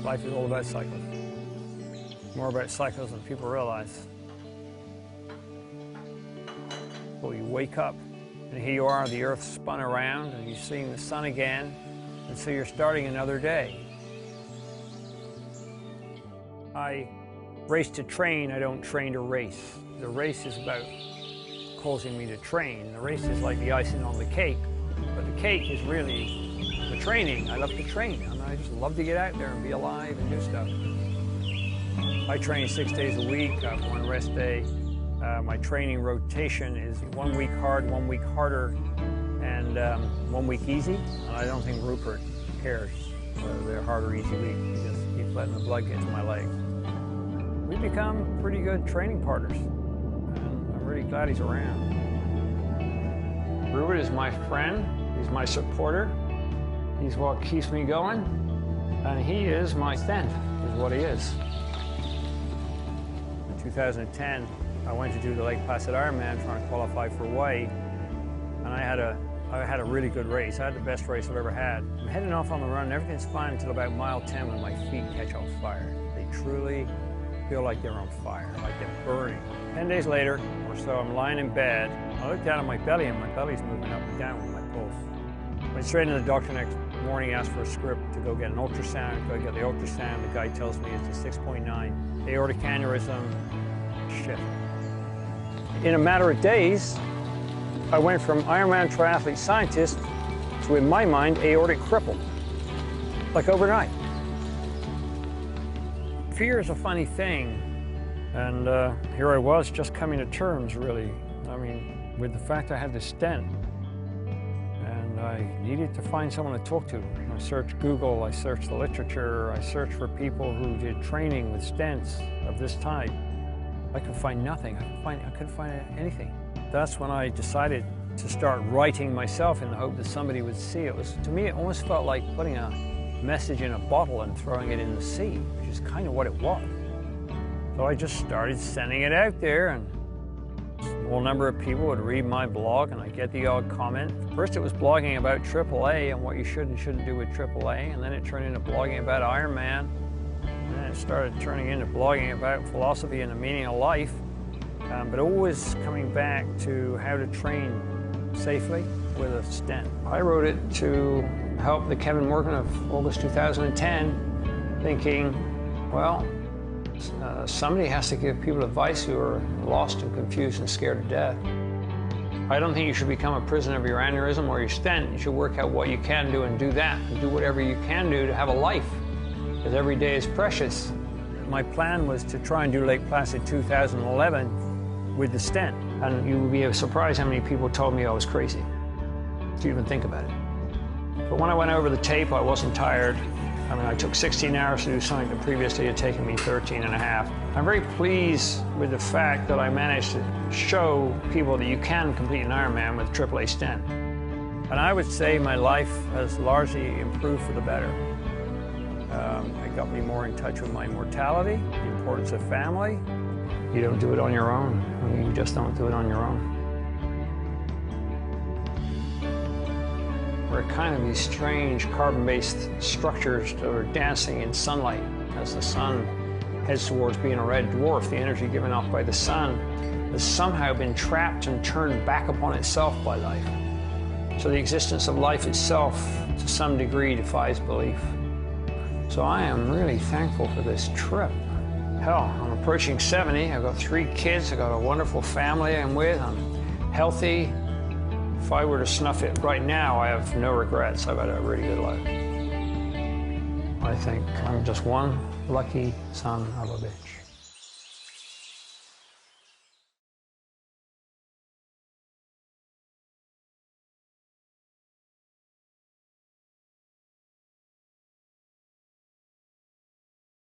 Life is all about cycles. More about cycles than people realize. Well, you wake up and here you are, the earth spun around and you're seeing the sun again, and so you're starting another day. I race to train, I don't train to race. The race is about causing me to train. The race is like the icing on the cake, but the cake is really the training. I love to train, and I just love to get out there and be alive and do stuff. I train 6 days a week, I have one rest day. My training rotation is 1 week hard, 1 week harder, and 1 week easy. And I don't think Rupert cares whether they're hard or easy week. He just keeps letting the blood get to my legs. We've become pretty good training partners, and I'm really glad he's around. Rupert is my friend, he's my supporter, he's what keeps me going, and he is my stent, is what he is. In 2010, I went to do the Lake Placid Ironman trying to qualify for Hawaii, and I had a really good race. I had the best race I've ever had. I'm heading off on the run, and everything's fine until about mile 10 when my feet catch on fire. They truly feel like they're on fire, like they're burning. 10 days later or so, I'm lying in bed. I look down at my belly, and my belly's moving up and down with my pulse. Went straight to the doctor next morning, asked for a script to go get an ultrasound. Go get the ultrasound. The guy tells me it's a 6.9 aortic aneurysm. Shit. In a matter of days, I went from Ironman triathlete scientist to, in my mind, aortic cripple, like overnight. Fear is a funny thing, and here I was just coming to terms, really. I mean, with the fact I had this stent, and I needed to find someone to talk to. I searched Google, I searched the literature, I searched for people who did training with stents of this type. I could find nothing. I couldn't find anything. That's when I decided to start writing myself in the hope that somebody would see it. To me, it almost felt like putting a message in a bottle and throwing it in the sea, which is kind of what it was. So I just started sending it out there, and a small number of people would read my blog, and I'd get the odd comment. First it was blogging about AAA and what you should and shouldn't do with AAA, and then it turned into blogging about Ironman. And then it started turning into blogging about philosophy and the meaning of life, but always coming back to how to train safely with a stent. I wrote it to help the Kevin Morgan of August 2010, thinking, well, somebody has to give people advice who are lost and confused and scared to death. I don't think you should become a prisoner of your aneurysm or your stent. You should work out what you can do and do that, and do whatever you can do to have a life, because every day is precious. My plan was to try and do Lake Placid 2011 with the stent, and you would be surprised how many people told me I was crazy to even think about it. But when I went over the tape, I wasn't tired. I mean, I took 16 hours to do something the previous day had taken me 13 and a half. I'm very pleased with the fact that I managed to show people that you can complete an Ironman with a AAA stent. And I would say my life has largely improved for the better. It got me more in touch with my mortality, the importance of family. You don't do it on your own. I mean, you just don't do it on your own. We're kind of these strange carbon-based structures that are dancing in sunlight. As the sun heads towards being a red dwarf, the energy given off by the sun has somehow been trapped and turned back upon itself by life. So the existence of life itself, to some degree, defies belief. So I am really thankful for this trip. Hell, I'm approaching 70. I've got 3 kids. I've got a wonderful family I'm with. I'm healthy. If I were to snuff it right now, I have no regrets. I've had a really good life. I think I'm just one lucky son of a bitch.